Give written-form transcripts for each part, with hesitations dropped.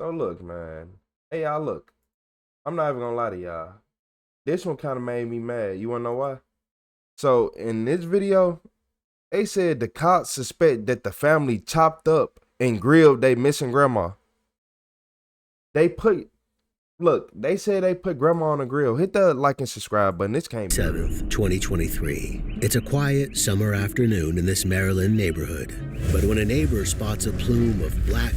So look, man. Hey, y'all, look. I'm not even gonna lie to y'all. This one kind of made me mad. You wanna know why? So in this video, they said the cops suspect that the family chopped up and grilled their missing grandma. They said they put grandma on the grill. Hit the like and subscribe button. This came 7th, 2023. It's a quiet summer afternoon in this Maryland neighborhood. But when a neighbor spots a plume of black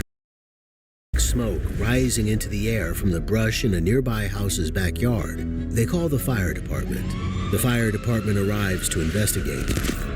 smoke rising into the air from the brush in a nearby house's backyard, they call the fire department. The fire department arrives to investigate,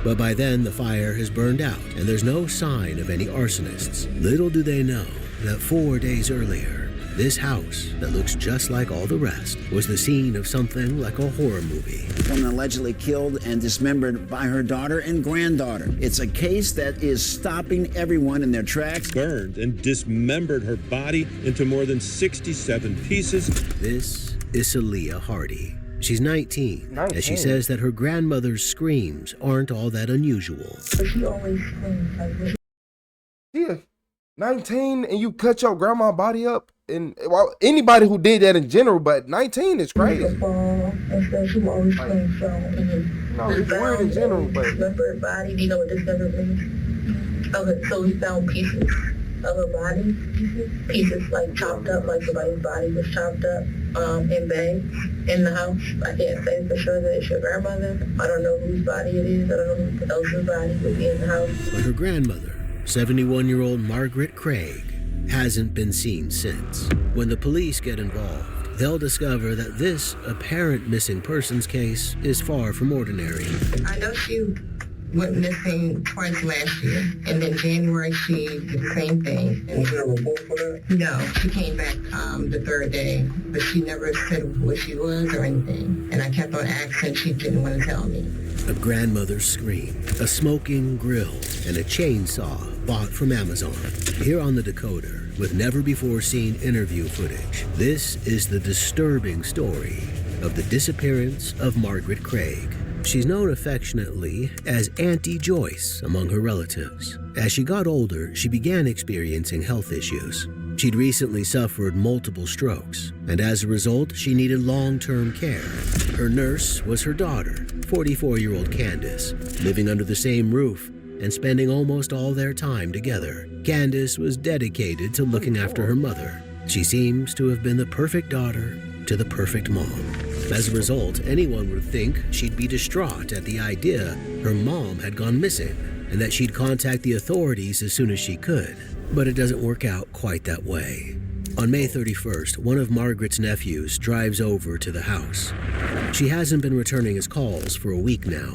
but by then the fire has burned out and there's no sign of any arsonists. Little do they know that 4 days earlier, this house that looks just like all the rest was the scene of something like a horror movie. The woman allegedly killed and dismembered by her daughter and granddaughter. It's a case that is stopping everyone in their tracks. Burned and dismembered her body into more than 67 pieces. This is Celia Hardy. She's 19, and she says that her grandmother's screams aren't all that unusual. She always screams like, Yeah, 19 and you cut your grandma body up. And well, anybody who did that in general, but 19 is crazy. and stuff. She will always scream. So, No, it's weird in general, but dismembered body. Do you know what dismembered means? Okay, so we found pieces of her body, pieces like chopped up, like somebody's body was chopped up in bags in the house. I can't say for sure that it's your grandmother. I don't know whose body it is. I don't know who else's body would be in the house. But her grandmother, 71-year-old Margaret Craig, hasn't been seen since. When the police get involved, they'll discover that this apparent missing persons case is far from ordinary. I know she went missing twice last year, and then January she did the same thing. Was there a report for that? No, she came back the third day, but she never said what she was or anything. And I kept on asking, she didn't want to tell me. A grandmother's scream, a smoking grill, and a chainsaw bought from Amazon. Here on the decoder, with never-before-seen interview footage, this is the disturbing story of the disappearance of Margaret Craig. She's known affectionately as Auntie Joyce among her relatives. As she got older, she began experiencing health issues. She'd recently suffered multiple strokes, and as a result, she needed long-term care. Her nurse was her daughter, 44-year-old Candace, living under the same roof and spending almost all their time together. Candace was dedicated to looking after her mother. She seems to have been the perfect daughter to the perfect mom. As a result, anyone would think she'd be distraught at the idea her mom had gone missing and that she'd contact the authorities as soon as she could. But it doesn't work out quite that way. On May 31st, one of Margaret's nephews drives over to the house. She hasn't been returning his calls for a week now.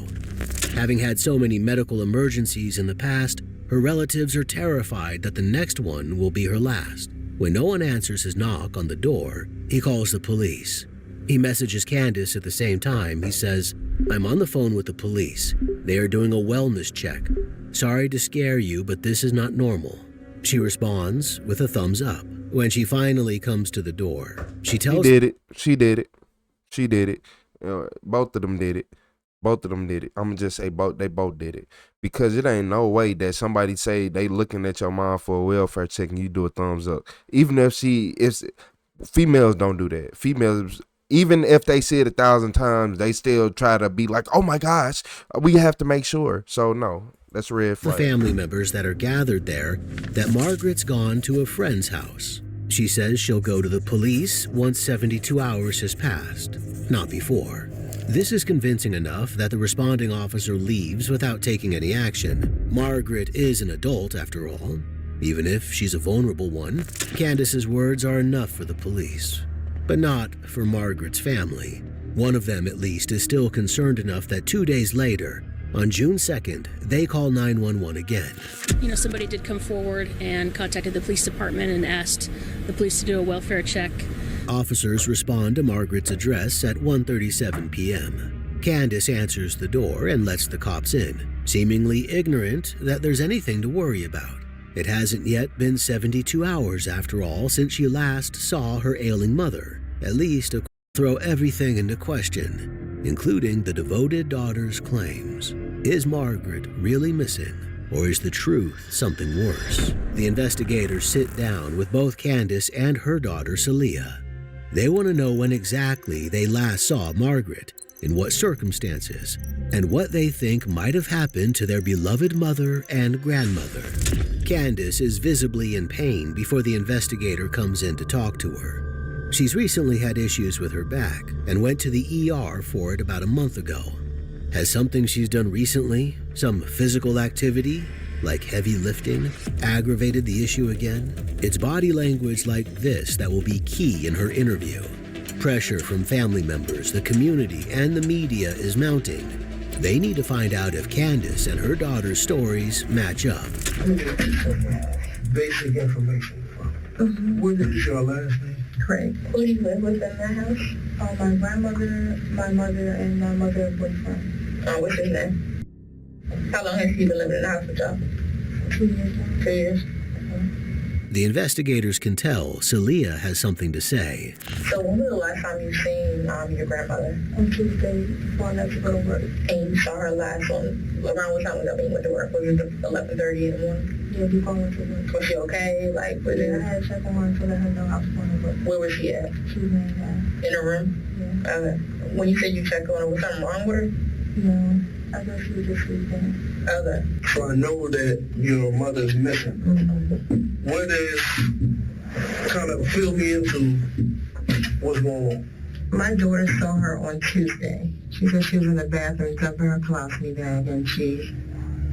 Having had so many medical emergencies in the past, her relatives are terrified that the next one will be her last. When no one answers his knock on the door, he calls the police. He messages Candace at the same time. He says, "I'm on the phone with the police. They are doing a wellness check. Sorry to scare you, but this is not normal." She responds with a thumbs up. When she finally comes to the door, she tells... She did it. Both of them did it. I'm gonna just say they both did it. Because it ain't no way that somebody say they looking at your mom for a welfare check and you do a thumbs up. Even if females don't do that. Females, even if they see it 1,000 times, they still try to be like, oh my gosh, we have to make sure. So no, that's a red flag. The family members that are gathered there that Margaret's gone to a friend's house. She says she'll go to the police once 72 hours has passed, not before. This is convincing enough that the responding officer leaves without taking any action. Margaret is an adult, after all. Even if she's a vulnerable one, Candace's words are enough for the police. But not for Margaret's family. One of them, at least, is still concerned enough that 2 days later, on June 2nd, they call 911 again. Somebody did come forward and contacted the police department and asked the police to do a welfare check. Officers respond to Margaret's address at 1:37 p.m. Candace answers the door and lets the cops in, seemingly ignorant that there's anything to worry about. It hasn't yet been 72 hours, after all, since she last saw her ailing mother. At least throw everything into question, including the devoted daughter's claims. Is Margaret really missing? Or is the truth something worse? The investigators sit down with both Candace and her daughter Celia. They want to know when exactly they last saw Margaret, in what circumstances, and what they think might have happened to their beloved mother and grandmother. Candace is visibly in pain before the investigator comes in to talk to her. She's recently had issues with her back and went to the ER for it about a month ago. Has something she's done recently, some physical activity, like heavy lifting, aggravated the issue again? It's body language like this that will be key in her interview. Pressure from family members, the community, and the media is mounting. They need to find out if Candace and her daughter's stories match up. Basic information. What is your last name? Craig. Who do you live with in that house? My grandmother, my mother, and my mother's boyfriend. What's his name? How long has he been living in the house with y'all? 2 years now. 2 years? The investigators can tell Celia has something to say. So when was the last time you seen your grandmother? On Tuesday, before I left to go to work. And you saw her last on, around what time was that when you went to work? Was it 11:30 in the morning? Yeah, before I went to work. Was she okay? Like, was it? I had to check on her to let her know I was going to work. Where was she at? She was laying down. In her room? Yeah. Okay. When you said you checked on her, was something wrong with her? No. I guess she was just sleeping. Okay. So I know that your mother's missing. Mm-hmm. What is, kind of fill me into what's going on? My daughter saw her on Tuesday. She said she was in the bathroom dumping her colostomy bag, and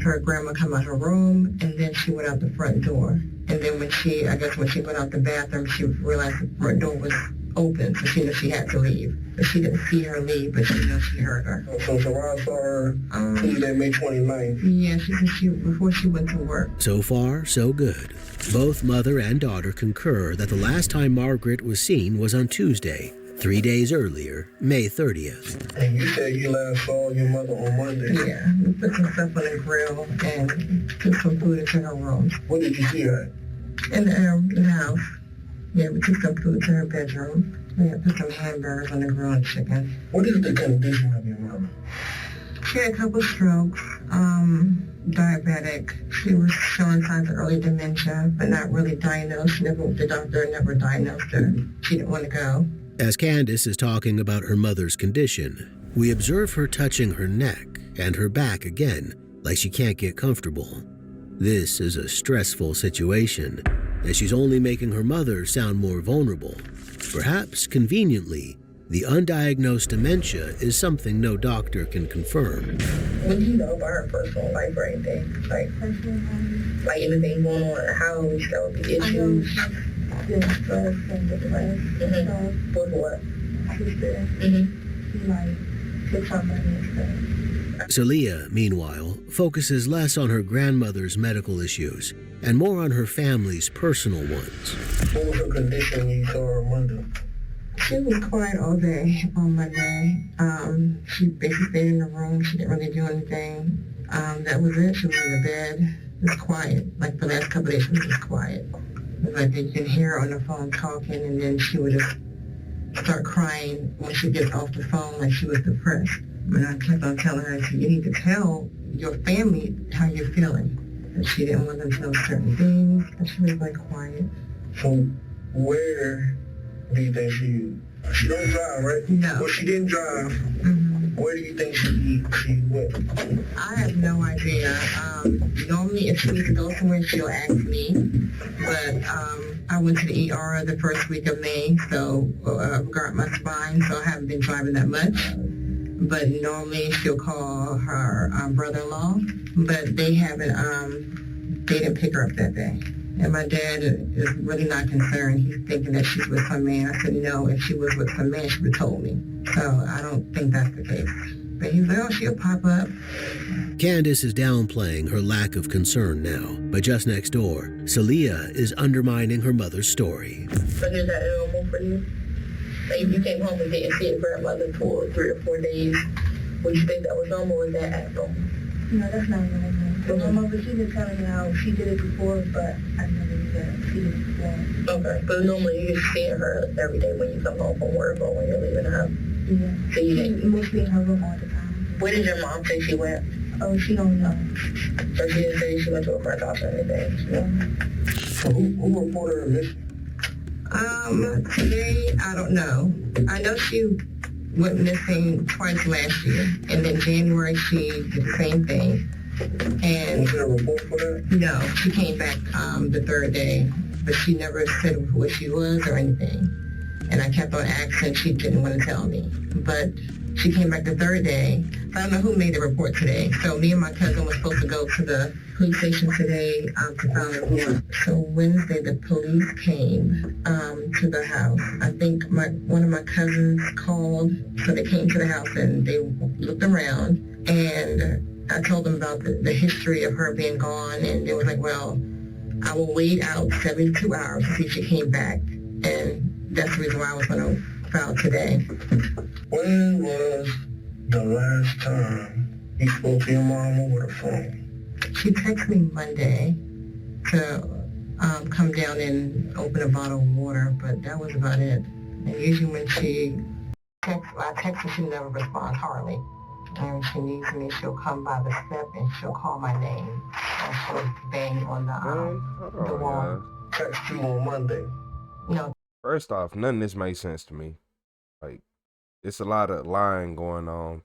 her grandma come out her room, and then she went out the front door. And then when she went out the bathroom, she realized the front door was open, so she knew she had to leave. But she didn't see her leave, but she knew she heard her. So I saw her Tuesday, May 29th. Yeah, she said before she went to work. So far, so good. Both mother and daughter concur that the last time Margaret was seen was on Tuesday, 3 days earlier, May 30th. And you said you last saw your mother on Monday. Yeah, we put some stuff on the grill and took some food into her room. What did you see her at? In the house. Yeah, we took some food to her bedroom. We had put some hamburgers on the grill and chicken. What is the condition of your mother? She had a couple strokes, diabetic. She was showing signs of early dementia, but not really diagnosed. The doctor never diagnosed her. She didn't want to go. As Candace is talking about her mother's condition, we observe her touching her neck and her back again, like she can't get comfortable. This is a stressful situation, as she's only making her mother sound more vulnerable. Perhaps, conveniently, the undiagnosed dementia is something no doctor can confirm. What do you know about her personal life or anything? Like anything going on in the house, that would be issues? Stress and depressed. With what? Sister. He took some money and stuff. Celia, meanwhile, focuses less on her grandmother's medical issues and more on her family's personal ones. What was her condition when you saw her Monday? She was quiet all day on Monday. She basically stayed in the room. She didn't really do anything. That was it. She was in the bed. It was quiet. Like the last couple of days, she was just quiet. It was like you can hear her on the phone talking, and then she would just start crying when she gets off the phone, like she was depressed. And I kept on telling her, I said, you need to tell your family how you're feeling. And she didn't want them to know certain things, and she was like quiet. So where do you think she don't drive, right? No. Well, she didn't drive. Mm-hmm. Where do you think she went? I have no idea. Normally, if she needs to go somewhere, she'll ask me. But I went to the ER the first week of May, so got my spine, so I haven't been driving that much. But normally, she'll call her brother-in-law, but they haven't. They didn't pick her up that day. And my dad is really not concerned. He's thinking that she's with some man. I said, no, if she was with some man, she would have told me. So I don't think that's the case. But he's like, oh, she'll pop up. Candace is downplaying her lack of concern now, but just next door, Celia is undermining her mother's story. But is that normal for you? Like if you came home and didn't see your grandmother for 3 or 4 days, would you think that was normal or is that abnormal? No, that's not normal. But my mother, she been telling me how she did it before, but I never knew that she did it before. Okay, but normally you're seeing her every day when you come home from work or when you're leaving the house? Yeah. So you didn't? Mostly in her room all the time. Where did your mom say she went? Oh, she don't know. So she didn't say she went to a friend's house or anything. She don't know. So who reported her missing? Today, I don't know. I know she went missing twice last year, and then January she did the same thing. And Was there a report for that? no, she came back the third day, but she never said where she was or anything. And I kept on asking, she didn't want to tell me. But she came back the third day. I don't know who made the report today. So me and my cousin were supposed to go to the police station today to file a report. So Wednesday, the police came to the house. I think one of my cousins called, so they came to the house and they looked around. And I told them about the history of her being gone. And they was like, well, I will wait out 72 hours to see if she came back. And that's the reason why I was going to file today. When was the last time you spoke to your mom over the phone? She texted me Monday to come down and open a bottle of water, but that was about it. And usually when I text her, she never responds, hardly. And when she needs me, she'll come by the step and she'll call my name. And she'll bang on the wall. Text you on Monday. No. First off, none of this makes sense to me. Like, it's a lot of lying going on.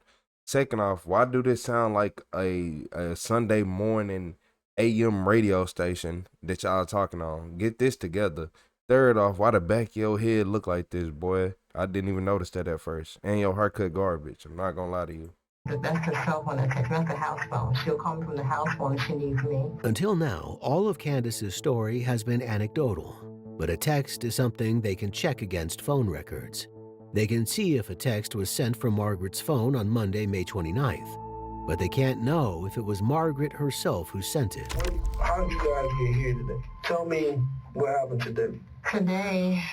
Second off, why do this sound like a Sunday morning AM radio station that y'all talking on? Get this together. Third off, why the back of your head look like this, boy? I didn't even notice that at first. And your haircut garbage. I'm not gonna lie to you. That's her cell phone that text. That's the house phone. She'll call me from the house phone if she needs me. Until now, all of Candace's story has been anecdotal, but a text is something they can check against phone records. They can see if a text was sent from Margaret's phone on Monday, May 29th, but they can't know if it was Margaret herself who sent it. How did you guys get here today? Tell me what happened today. Today,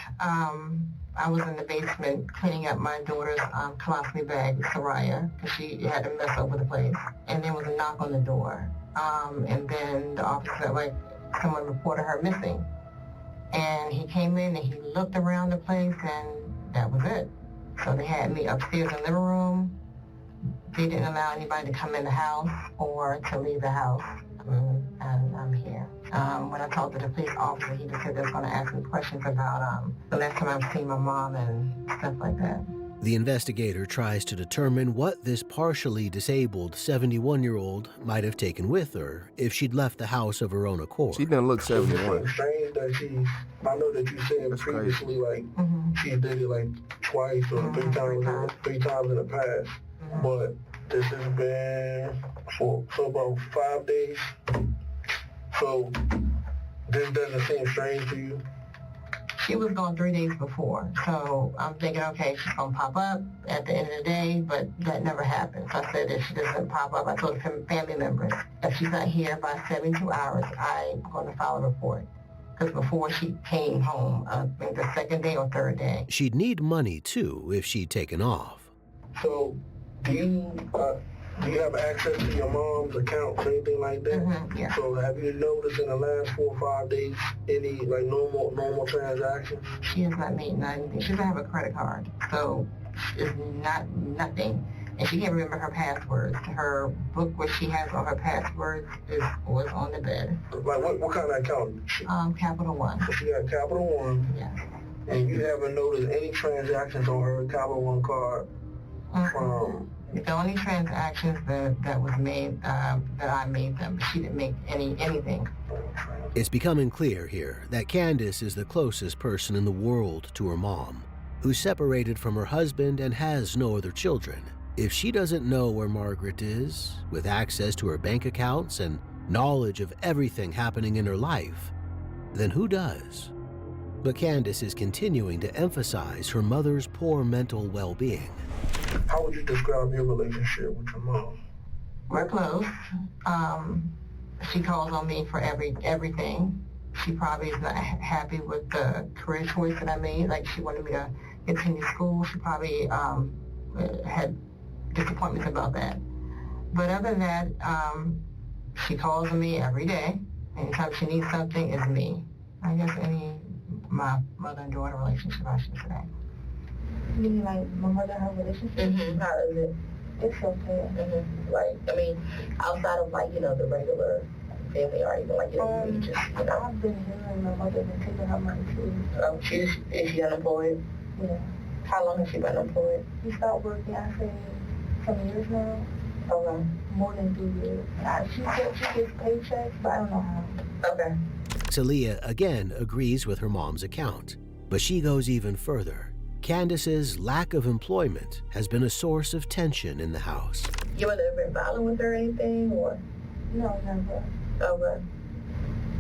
I was in the basement cleaning up my daughter's colostomy bag, Soraya, because she had a mess over the place. And there was a knock on the door. And then the officer, someone reported her missing. And he came in and he looked around the place and that was it. So they had me upstairs in the living room. They didn't allow anybody to come in the house or to leave the house. And I'm here. When I talked to the police officer, he just said they was going to ask me questions about the last time I've seen my mom and stuff like that. The investigator tries to determine what this partially disabled 71-year-old might have taken with her if she'd left the house of her own accord. She didn't look 71. It's strange that I know that you said previously, she did it twice or three times in the past. But this has been for about 5 days. So this doesn't seem strange to you? She was gone 3 days before, so I'm thinking, okay, she's going to pop up at the end of the day, but that never happened. So I said if she doesn't pop up, I told family members, if she's not here by 72 hours, I'm going to file a report. Because before she came home, I think the second day or third day. She'd need money, too, if she'd taken off. So do you have access to your mom's account or anything like that? Yeah. So have you noticed in the last 4 or 5 days any normal transactions? She has not made nothing. She doesn't have a credit card, so it's nothing. And she can't remember her passwords. Her book, where she has all her passwords, was on the bed. What kind of account? Capital One. So she got Capital One. Yes. And you haven't noticed any transactions on her Capital One card? The only transactions that was made, that I made them, she didn't make anything. It's becoming clear here that Candace is the closest person in the world to her mom, who's separated from her husband and has no other children. If she doesn't know where Margaret is, with access to her bank accounts and knowledge of everything happening in her life, then who does? But Candace is continuing to emphasize her mother's poor mental well-being. How would you describe your relationship with your mom? We're close. She calls on me for everything. She probably is not happy with the career choice that I made. She wanted me to continue school. She probably had disappointments about that. But other than that, she calls on me every day. Anytime she needs something, it's me. I guess my mother and daughter relationship, I should say. You mean my mother and her relationship? Mm-hmm. How is it? It's okay. Like, I mean, outside of like, the regular family or even like, you just, I've been hearing my mother been taking her money too. Is she unemployed? Yeah. How long has she been unemployed? She stopped working, I say, some years now. Okay. More than 3 years. She said she gets paychecks, but I don't know how. Okay. Celia again agrees with her mom's account, but she goes even further. Candace's lack of employment has been a source of tension in the house. You ever been violent with her or anything, or? No, never. Okay.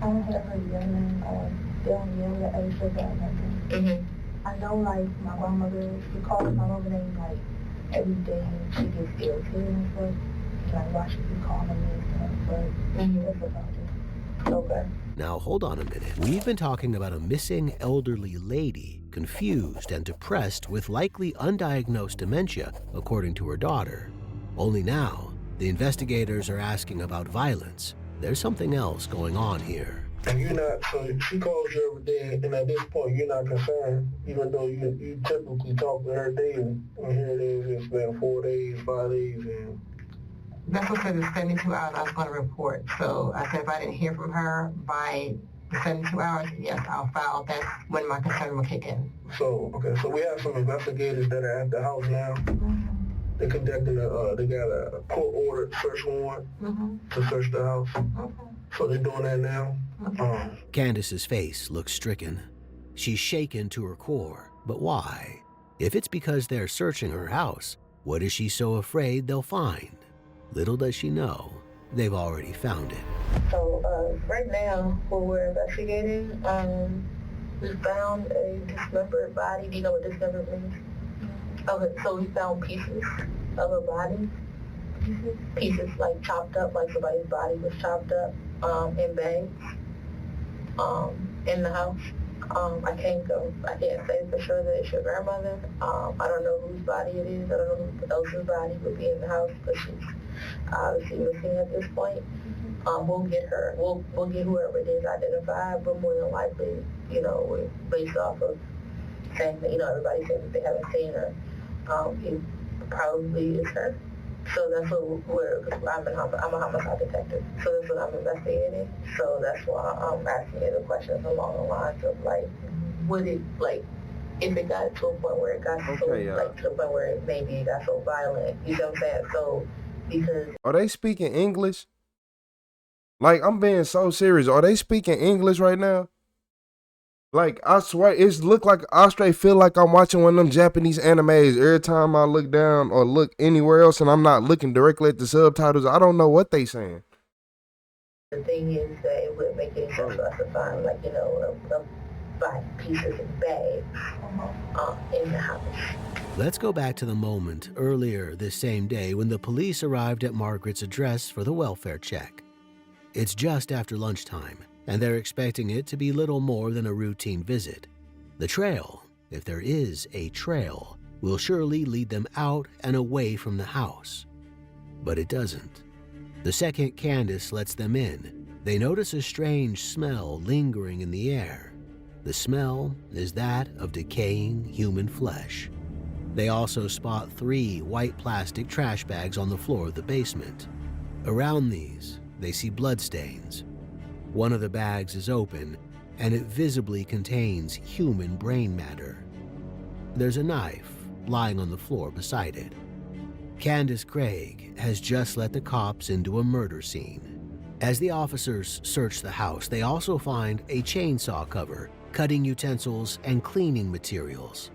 I don't have her yelling or they don't yell at us about nothing. I know, like, my grandmother, she calls my mother name, like, every day, and she gets irritated and stuff. Like, why should be calling me and stuff, but that's about it. Okay. Now, hold on a minute. We've been talking about a missing elderly lady, confused and depressed with likely undiagnosed dementia, according to her daughter. Only now, the investigators are asking about violence. There's something else going on here. And you're not, so she calls you every day, and at this point, you're not concerned, even though you typically talk to her daily. And here it is, it's been 4 days, 5 days, and... That's what said the 72 hours I was going to report. So I said if I didn't hear from her by the 72 hours, yes, I'll file. That's when my concern will kick in. So, okay, so we have some investigators that are at the house now. They're conducting they got a court-ordered search warrant to search the house. So they're doing that now. Candace's face looks stricken. She's shaken to her core. But why? If it's because they're searching her house, what is she so afraid they'll find? Little does she know, they've already found it. So right now, what we're investigating, we found a dismembered body. Do you know what dismembered means? Okay, so we found pieces of a body. Pieces like chopped up, like somebody's body was chopped up in bags in the house. I can't say for sure that it's your grandmother. I don't know whose body it is. I don't know who else's body would be in the house, but she's obviously missing at this point. We'll get her. We'll get whoever it is identified, but more than likely, based off of saying that, everybody said that they haven't seen her, it probably is her. So that's what I'm a homicide detective. So that's what I'm investigating. So that's why I'm asking you the questions along the lines of would it if it got to a point where it got to the point where maybe it got so violent, you know what I'm saying? So because are they speaking English? Like, I'm being so serious. Are they speaking English right now? Like, I swear, it's look like I straight feel like I'm watching one of them Japanese animes. Every time I look down or look anywhere else and I'm not looking directly at the subtitles, I don't know what they saying. The thing is that it wouldn't make any sense for us to find, pieces and bags in the house. Let's go back to the moment earlier this same day when the police arrived at Margaret's address for the welfare check. It's just after lunchtime, and they're expecting it to be little more than a routine visit. The trail, if there is a trail, will surely lead them out and away from the house. But it doesn't. The second Candace lets them in, they notice a strange smell lingering in the air. The smell is that of decaying human flesh. They also spot 3 white plastic trash bags on the floor of the basement. Around these, they see bloodstains. One of the bags is open, and it visibly contains human brain matter. There's a knife lying on the floor beside it. Candace Craig has just let the cops into a murder scene. As the officers search the house, they also find a chainsaw cover, cutting utensils, and cleaning materials.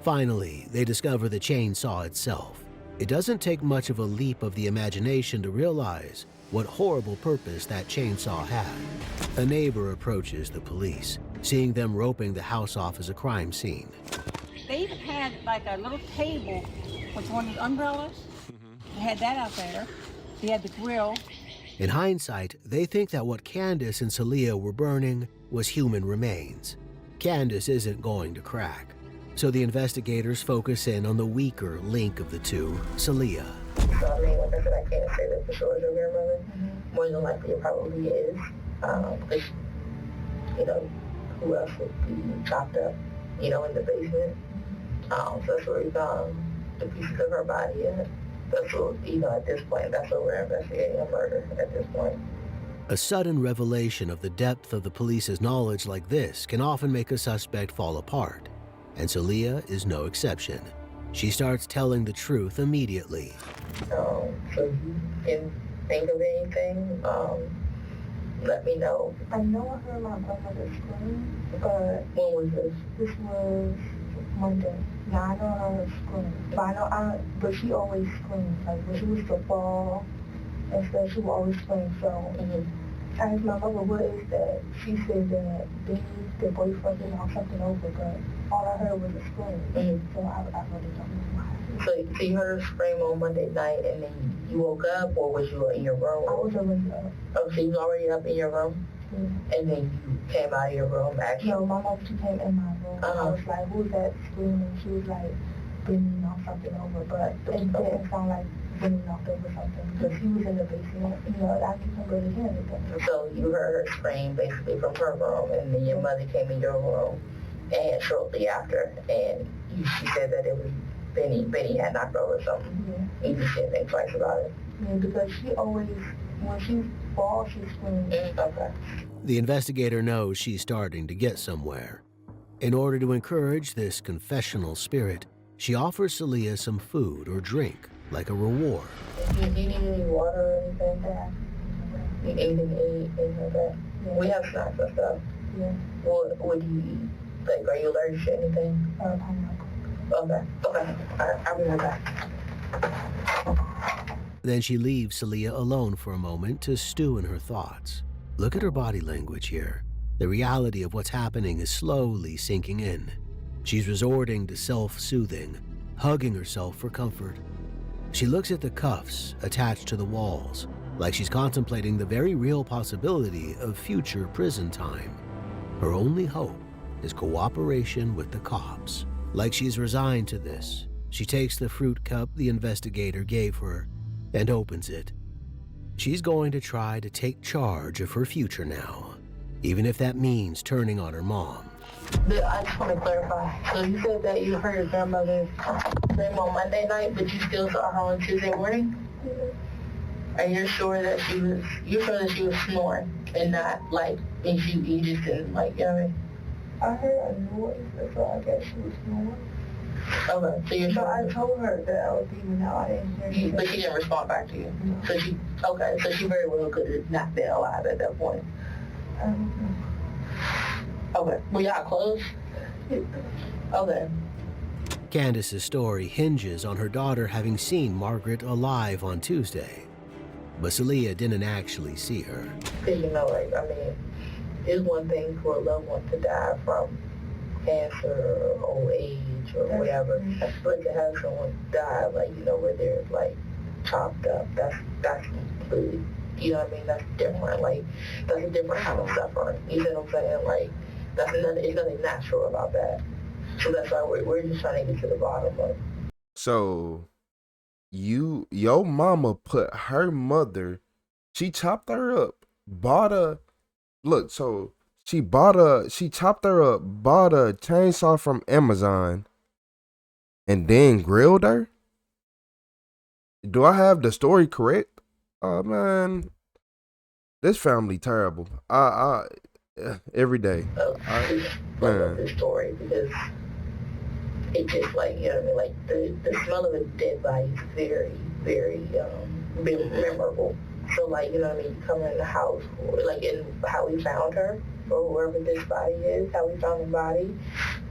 Finally, they discover the chainsaw itself. It doesn't take much of a leap of the imagination to realize what horrible purpose that chainsaw had. A neighbor approaches the police, seeing them roping the house off as a crime scene. They even had like a little table with one of the umbrellas. They had that out there. They had the grill. In hindsight, they think that what Candace and Celia were burning was human remains. Candace isn't going to crack, so the investigators focus in on the weaker link of the two, Celia. So, I mean, like I said, I can't say that for sure it's your grandmother. More than likely it probably is. Because, who else would be chopped up, in the basement. So that's where we found the pieces of her body at. That's what, at this point, that's what we're investigating, a murder at this point. A sudden revelation of the depth of the police's knowledge like this can often make a suspect fall apart, and Celia is no exception. She starts telling the truth immediately. So you can think of anything, let me know. I know I heard my grandmother scream, but when was this? This was Monday. Now I know I heard her scream, but she always screams. Like when she was to fall and stuff, she would always scream. So I asked my mother, what is that? She said that their boyfriend did knock something over, but all I heard was a scream. So I really don't know why. So you heard her scream on Monday night, and then you woke up, or was you in your room? I was already up. Oh, so you was already up in your room? Yeah. And then you came out of your room, actually? No, my mom, she came in my room. I was like, who's that screaming? She was like, bending off something over, but it didn't sound like bending knocked over something, because she was in the basement. I couldn't really hear anything. So you heard her scream basically from her room, and then your mother came in your room, and shortly after, and she said that it was Benny had knocked over something. Yeah. You just didn't think twice about it. Yeah, because she always, when she falls, she screams. Okay. The investigator knows she's starting to get somewhere. In order to encourage this confessional spirit, she offers Celia some food or drink, like a reward. Do you need any water or anything? Yeah. Anything to eat, anything like that? Yeah. We have snacks and stuff. Yeah. What do you eat? Like, are you allergic to anything? Pineapple. Okay. All right, I'll be right back. Then she leaves Celia alone for a moment to stew in her thoughts. Look at her body language here. The reality of what's happening is slowly sinking in. She's resorting to self-soothing, hugging herself for comfort. She looks at the cuffs attached to the walls, like she's contemplating the very real possibility of future prison time. Her only hope is cooperation with the cops. Like she's resigned to this, she takes the fruit cup the investigator gave her and opens it. She's going to try to take charge of her future now, even if that means turning on her mom. I just want to clarify. So you said that you heard your grandmother scream on Monday night, but you still saw her on Tuesday morning? And you're sure that she was snoring and not like, and you just didn't like, you know what I mean? I heard a noise, so I guess she was snoring. Okay, so you're sure? But I told her that I was leaving out. I didn't hear anything. But she didn't respond back to you? No. So she very well could have not been alive at that point. I don't know. Okay, were y'all close? Yeah. Okay. Candace's story hinges on her daughter having seen Margaret alive on Tuesday, but Celia didn't actually see her. It's one thing for a loved one to die from cancer or old age or whatever, but to have someone die, where they're, chopped up, that's completely, that's different, that's a different kind of suffering, you know what I'm saying, there's nothing natural about that, so that's why we're just trying to get to the bottom of it. So, your mama put her mother, she chopped her up, she chopped her up, bought a chainsaw from Amazon, and then grilled her? Do I have the story correct? Oh man, this family terrible. Every day. I love this story because it just the smell of a dead body is very, very memorable. So you come in the house, in how we found her, or wherever this body is, how we found the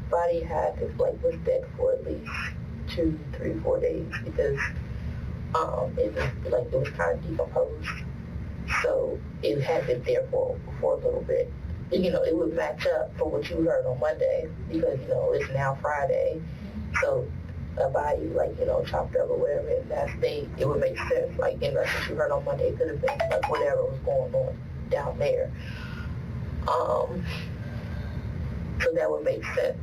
body had was dead for at least 2, 3, 4 days because it was kind of decomposed. So it had been there for a little bit. It would match up for what you heard on Monday because, it's now Friday. So a body, chopped up or whatever, and it would make sense. In what you heard on Monday, it could have been, whatever was going on down there. So that would make sense.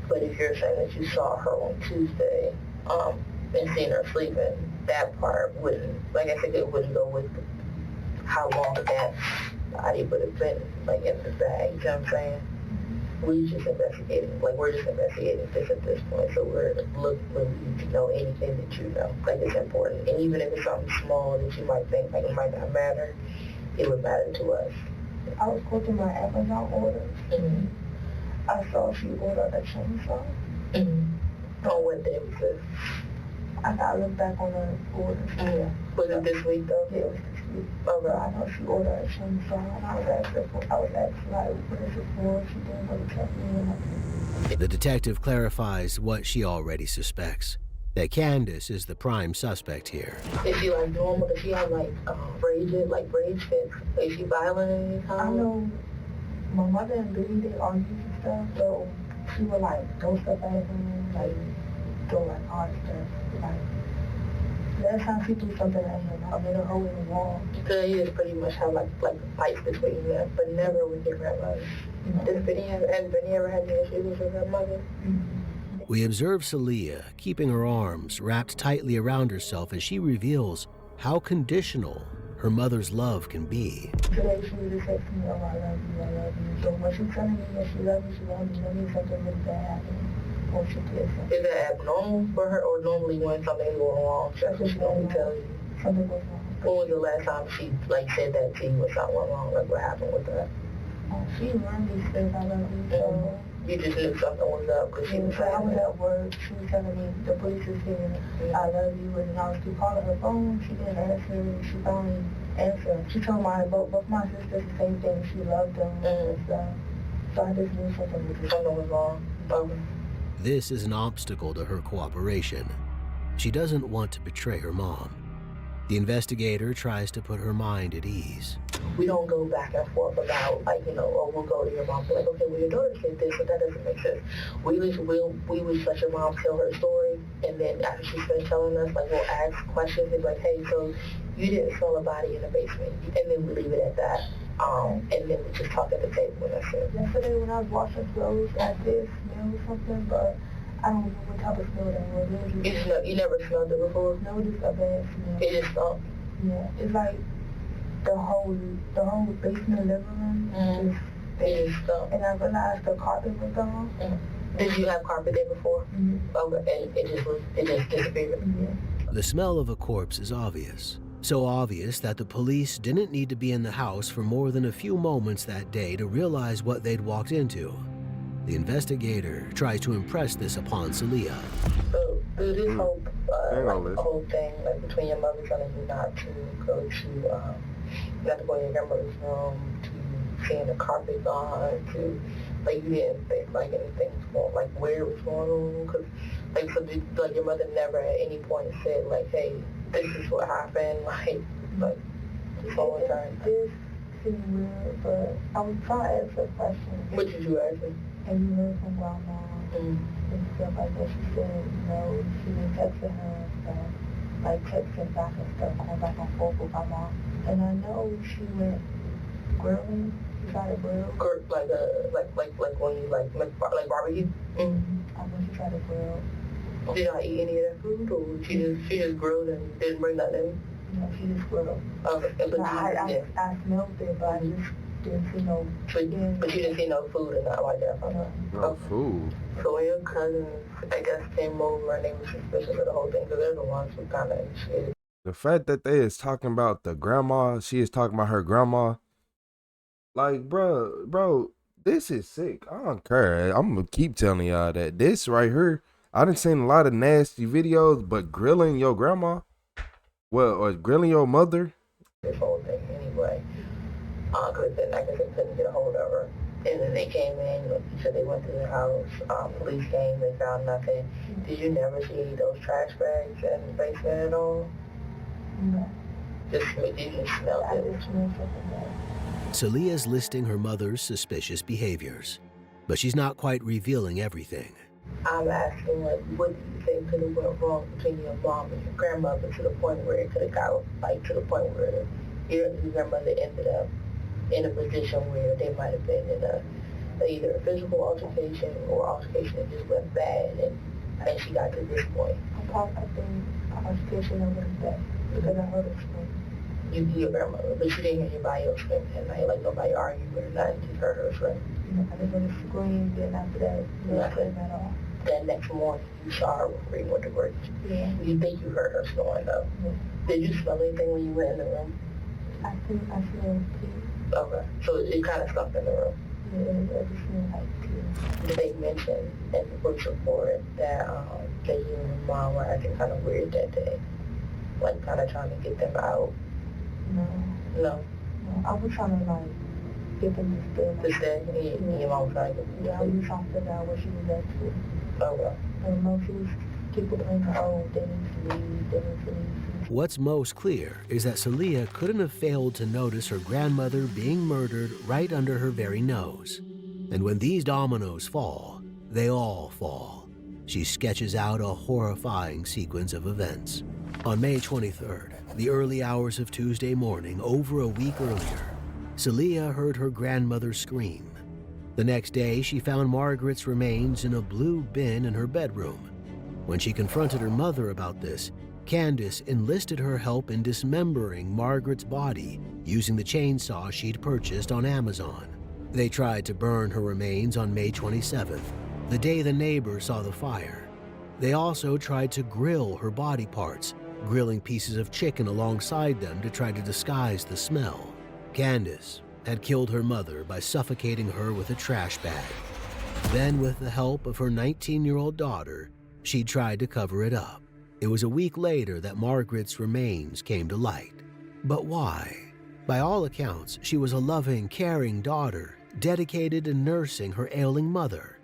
But if you're saying that you saw her on Tuesday, and seen her sleeping, that part wouldn't, it wouldn't go with how long that body would have been, in the bag, you know what I'm saying? we just investigating. Like, we're just investigating this at this point. So we're looking for you to know anything that you know. Like, it's important. And even if it's something small that you might think, like, it might not matter, it would matter to us. I was going through my Amazon orders. Mm-hmm. I saw she ordered a chainsaw. Mm-hmm. On what day was this? I gotta look back on the orders. Mm-hmm. Was it this week, though? Yeah, it was this week. Okay. I know she ordered a chainsaw, and I was asking, like, what is it for? She didn't really tell me or nothing. The detective clarifies what she already suspects, that Candace is the prime suspect here. Is she, like, normal? Does she have, like, rage fits? Is she violent at any time? I know my mother and Billy, they argue and stuff, so she would, like, throw stuff at him, like, throw, like, hard stuff. Like, last time she threw something at him, I made a hole in the wall. So you just pretty much have, like fights between them, but never with your grandmother. Has Benny ever had any issues with your grandmother? We observe Celia keeping her arms wrapped tightly around herself as she reveals how conditional her mother's love can be. Today she was just texting me, oh, I love you, I love you. So when she's telling me that she loves me, that means something really bad happened. Or she did something. Is that abnormal for her, or normally when something's going wrong, that's what she normally tells you? Something goes wrong. When was the last time she, like, said that to you when something went wrong? Like, what happened with that? She normally says I love you, so... You just knew something was up because she was saying I was at work, she was telling me the police is here, I love you, and I was calling her phone, she didn't answer, and she finally answered. She told both my sisters the same thing, she loved them, and stuff. So I just knew something was wrong. This is an obstacle to her cooperation. She doesn't want to betray her mom. The investigator tries to put her mind at ease. We don't go back and forth about, like, you know, or we'll go to your mom and be like, okay, well, your daughter said this, but that doesn't make sense. We would let your mom tell her story, and then after she's finished telling us, like, we'll ask questions and be like, hey, so you didn't smell a body in the basement, and then we leave it at that. And then we just talk at the table, and that's it. Yesterday when I was washing clothes, I did smell something, but I don't know what type of smell that was. You never smelled it before? No, just a bad smell. It just stunk? Yeah, it's like the whole basement living room. It just stunk. And I realized the carpet was gone. Did you have carpet there before? Okay, and it just disappeared? Yeah. The smell of a corpse is obvious. So obvious that the police didn't need to be in the house for more than a few moments that day to realize what they'd walked into. The investigator tries to impress this upon Celia. So through this whole thing, like, between your mother telling you not to go to your grandmother's room, to seeing the carpet gone, to, like, you didn't think, like, anything was going, like, where it was going on, because, like, so like, your mother never at any point said, like, hey, this is what happened, like this whole entire time. It seemed weird, but I was trying to ask her questions. What did you ask her? And you heard from grandma and stuff like that. She said, no, she was texting her and stuff, like texting back and stuff, going back and forth with grandma. And I know she went grilling. She tried to grill. Like when you like barbecue? I know she tried to grill. Did I eat any of that food, or she just grilled and didn't bring nothing in? No, she just grilled. Okay, but I smelled it, but I just didn't see no chicken. But you didn't see no food and nothing like that? No food. So when your cousins, I guess, came over and they were suspicious of the whole thing, because they're the ones who kind of initiated. The fact that they is talking about the grandma, she is talking about her grandma. Like, bro, this is sick. I don't care. I'm gonna keep telling y'all that this right here, I done seen a lot of nasty videos, but grilling your grandma, or grilling your mother. This whole thing anyway, because then I guess they couldn't get a hold of her. And then they came in, like you said, they went to the house, police came, they found nothing. Did you never see those trash bags in the basement at all? No. You just smelled I it? just smelled something bad. Celia's listing her mother's suspicious behaviors, but she's not quite revealing everything. I'm asking, like, what do you think could have went wrong between your mom and your grandmother to the point where it could have got, like, to the point where your grandmother ended up in a position where they might have been in either a physical altercation or altercation that just went bad and she got to this point? I think altercation that went bad because I heard her scream. You hear your grandmother, but you didn't hear anybody else screaming at night, like nobody argued or nothing, just heard her scream. I just want to scream, then after that, nothing at all. That next morning, you saw her when you went to work. Yeah. You think you heard her snoring, though. Did you smell anything when you went in the room? I smell pee. Okay. So it kind of stuck in the room. Yeah, it just smelled like pee. Did they mention in the police report that you and your mom were acting kind of weird that day? Like, kind of trying to get them out? No. No? No, I was trying to, like, get them to stay. To stay? And your mom was trying to get them to stay? Yeah, I was trying to figure out where she was at, too. Okay. And most of these people claim, oh, they need to leave, they need to leave. What's most clear is that Celia couldn't have failed to notice her grandmother being murdered right under her very nose. And when these dominoes fall, they all fall. She sketches out a horrifying sequence of events. On May 23rd, the early hours of Tuesday morning, over a week earlier, Celia heard her grandmother scream. The next day, she found Margaret's remains in a blue bin in her bedroom. When she confronted her mother about this, Candace enlisted her help in dismembering Margaret's body using the chainsaw she'd purchased on Amazon. They tried to burn her remains on May 27th, the day the neighbors saw the fire. They also tried to grill her body parts, grilling pieces of chicken alongside them to try to disguise the smell. Candace had killed her mother by suffocating her with a trash bag. Then, with the help of her 19-year-old daughter, she tried to cover it up. It was a week later that Margaret's remains came to light. But why? By all accounts, she was a loving, caring daughter, dedicated to nursing her ailing mother.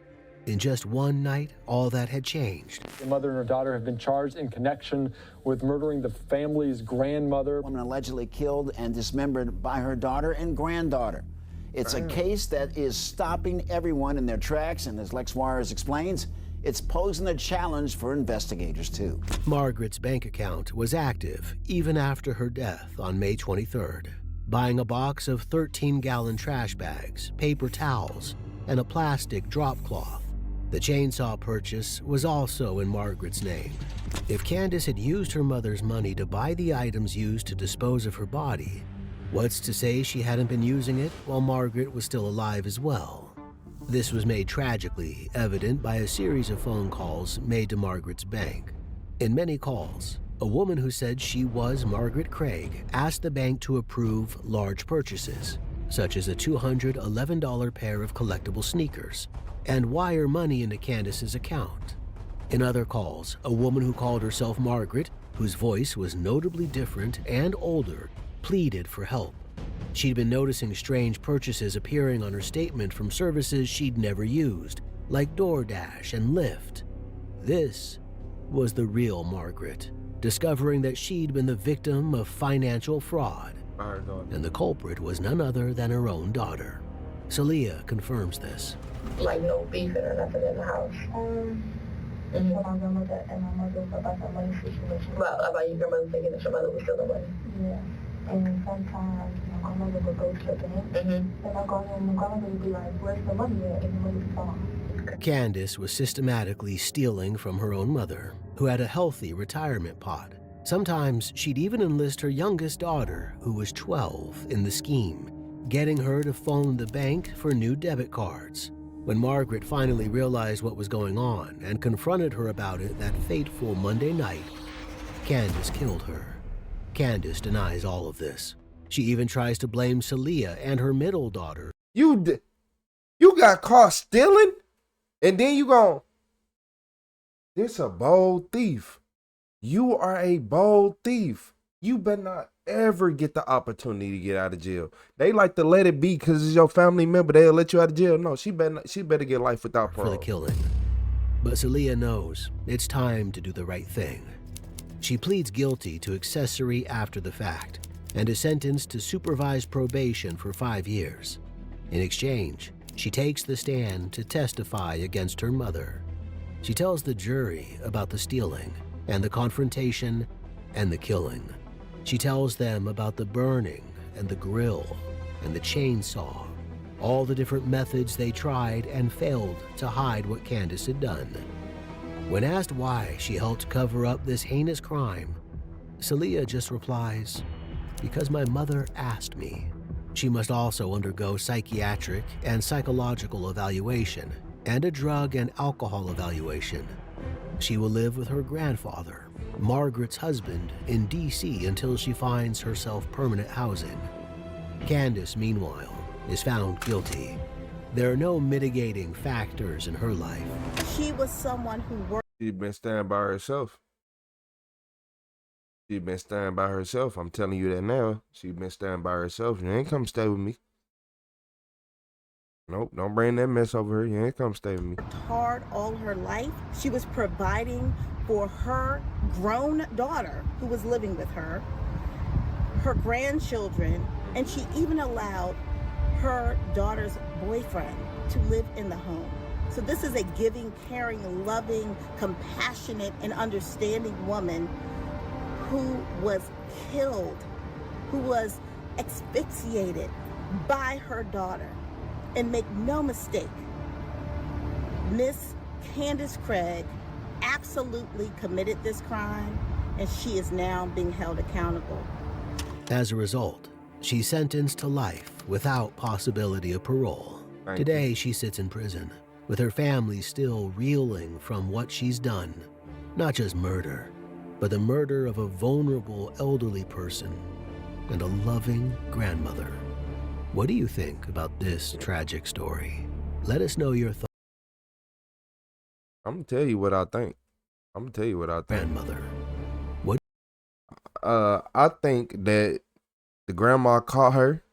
In just one night, all that had changed. The mother and her daughter have been charged in connection with murdering the family's grandmother. A woman allegedly killed and dismembered by her daughter and granddaughter. It's a case that is stopping everyone in their tracks, and as Lex Juarez explains, it's posing a challenge for investigators, too. Margaret's bank account was active even after her death on May 23rd, buying a box of 13-gallon trash bags, paper towels, and a plastic drop cloth. The chainsaw purchase was also in Margaret's name. If Candace had used her mother's money to buy the items used to dispose of her body, what's to say she hadn't been using it while Margaret was still alive as well? This was made tragically evident by a series of phone calls made to Margaret's bank. In many calls, a woman who said she was Margaret Craig asked the bank to approve large purchases, such as a $211 pair of collectible sneakers, and wire money into Candace's account. In other calls, a woman who called herself Margaret, whose voice was notably different and older, pleaded for help. She'd been noticing strange purchases appearing on her statement from services she'd never used, like DoorDash and Lyft. This was the real Margaret, discovering that she'd been the victim of financial fraud, and the culprit was none other than her own daughter. Celia confirms this. Like no beefing or nothing in the house? So my grandmother and my mother about the money situation. Well, about your grandmother thinking that your mother was stealing money? Yeah. And sometimes my grandmother would go to the bank, and my grandmother would be like, where's the money at? And the money was gone. Candace was systematically stealing from her own mother, who had a healthy retirement pot. Sometimes she'd even enlist her youngest daughter, who was 12, in the scheme, getting her to phone the bank for new debit cards. When Margaret finally realized what was going on and confronted her about it that fateful Monday night, Candace killed her. Candace denies all of this. She even tries to blame Celia and her middle daughter. You got caught stealing? And then you gone, this a bold thief. You are a bold thief. You better not ever get the opportunity to get out of jail. They like to let it be because it's your family member. They'll let you out of jail. No, she better get life without parole. For the killing. But Celia knows it's time to do the right thing. She pleads guilty to accessory after the fact and is sentenced to supervised probation for 5 years. In exchange, she takes the stand to testify against her mother. She tells the jury about the stealing and the confrontation and the killing. She tells them about the burning and the grill and the chainsaw, all the different methods they tried and failed to hide what Candace had done. When asked why she helped cover up this heinous crime, Celia just replies, "Because my mother asked me." She must also undergo psychiatric and psychological evaluation and a drug and alcohol evaluation. She will live with her grandfather, Margaret's husband, in D.C. until she finds herself permanent housing. Candace, meanwhile, is found guilty. There are no mitigating factors in her life. She was someone who worked. She'd been standing by herself. She'd been standing by herself. I'm telling you that now. She'd been standing by herself. You ain't come stay with me. Nope, don't bring that mess over here. You ain't come stay with me. Hard all her life. She was providing for her grown daughter who was living with her, her grandchildren, and she even allowed her daughter's boyfriend to live in the home. So this is a giving, caring, loving, compassionate, and understanding woman who was killed, who was asphyxiated by her daughter. And make no mistake, Miss Candace Craig absolutely committed this crime, and she is now being held accountable. As a result, she's sentenced to life without possibility of parole. Today, she sits in prison, with her family still reeling from what she's done. Not just murder, but the murder of a vulnerable elderly person and a loving grandmother. What do you think about this tragic story? Let us know your thoughts. I'm gonna tell you what I think. Grandmother. What? I think that the grandma caught her.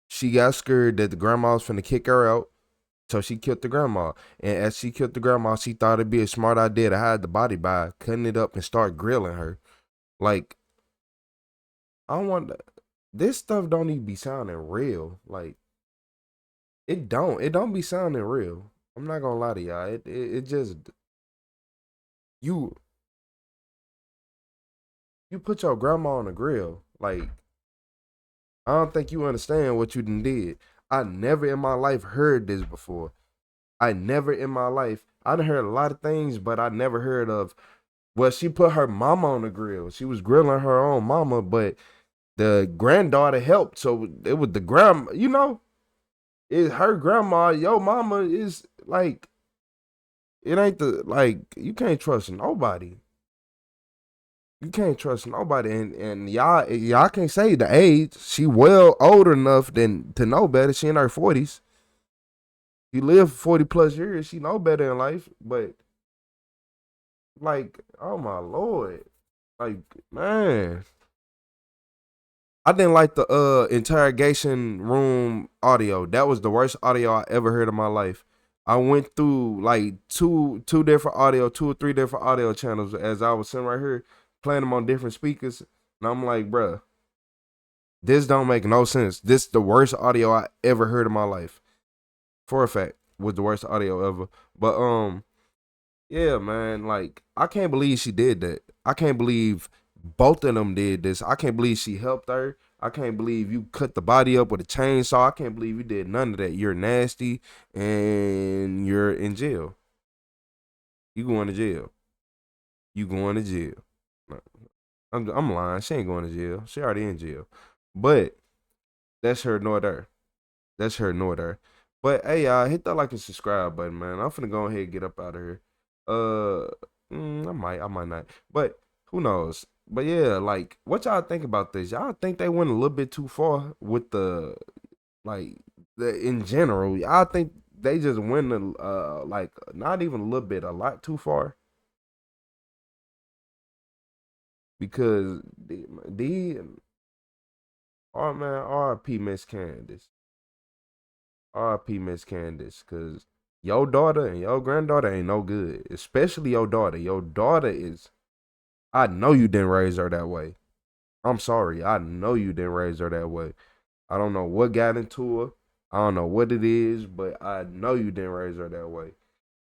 She got scared that the grandma was finna kick her out, so she killed the grandma. And as she killed the grandma, she thought it'd be a smart idea to hide the body by cutting it up and start grilling her. Like, I want this stuff don't even be sounding real. Like, it don't be sounding real. I'm not gonna lie to y'all. It just you put your grandma on the grill. Like, I don't think you understand what you done did. I never in my life heard this before. I done heard a lot of things, but I never heard of, well, she put her mama on the grill. She was grilling her own mama, but the granddaughter helped. So it was the grandma, it's her grandma. Your mama is like, it ain't you can't trust nobody. You can't trust nobody, and y'all can't say the age. She well old enough to know better. She in her 40s. She lived 40 plus years. She know better in life, but like, oh my Lord, like, man, I didn't like the interrogation room audio. That was the worst audio I ever heard in my life. I went through like two or three different audio channels as I was sitting right here, playing them on different speakers, and I'm like, bruh, this don't make no sense. This is the worst audio I ever heard in my life. For a fact, was the worst audio ever. But yeah, man, like, I can't believe she did that. I can't believe both of them did this. I can't believe she helped her. I can't believe you cut the body up with a chainsaw. I can't believe you did none of that. You're nasty and you're in jail. You going to jail. I'm lying. She ain't going to jail. She already in jail. But that's her nor there. But hey, y'all, hit that like and subscribe button, man. I'm finna go ahead and get up out of here. I might not. But who knows? But yeah, like, what y'all think about this? Y'all think they went a little bit too far with the in general? Y'all think they just went like, not even a little bit, a lot too far? Because oh man, R.I.P. Miss Candace. R.I.P. Miss Candace, because your daughter and your granddaughter ain't no good. Especially your daughter. Your daughter is, I know you didn't raise her that way. I'm sorry. I know you didn't raise her that way. I don't know what got into her. I don't know what it is, but I know you didn't raise her that way.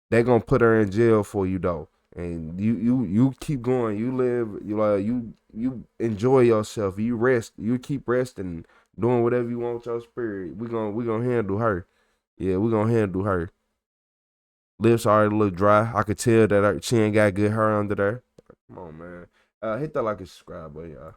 They're gonna put her in jail for you though. And you keep going. You live, you enjoy yourself. You rest. You keep resting, doing whatever you want with your spirit. We gonna handle her. Yeah, we gonna handle her. Lips already look dry. I could tell that she ain't got good hair under there. Come on, man. Hit that like and subscribe, but y'all.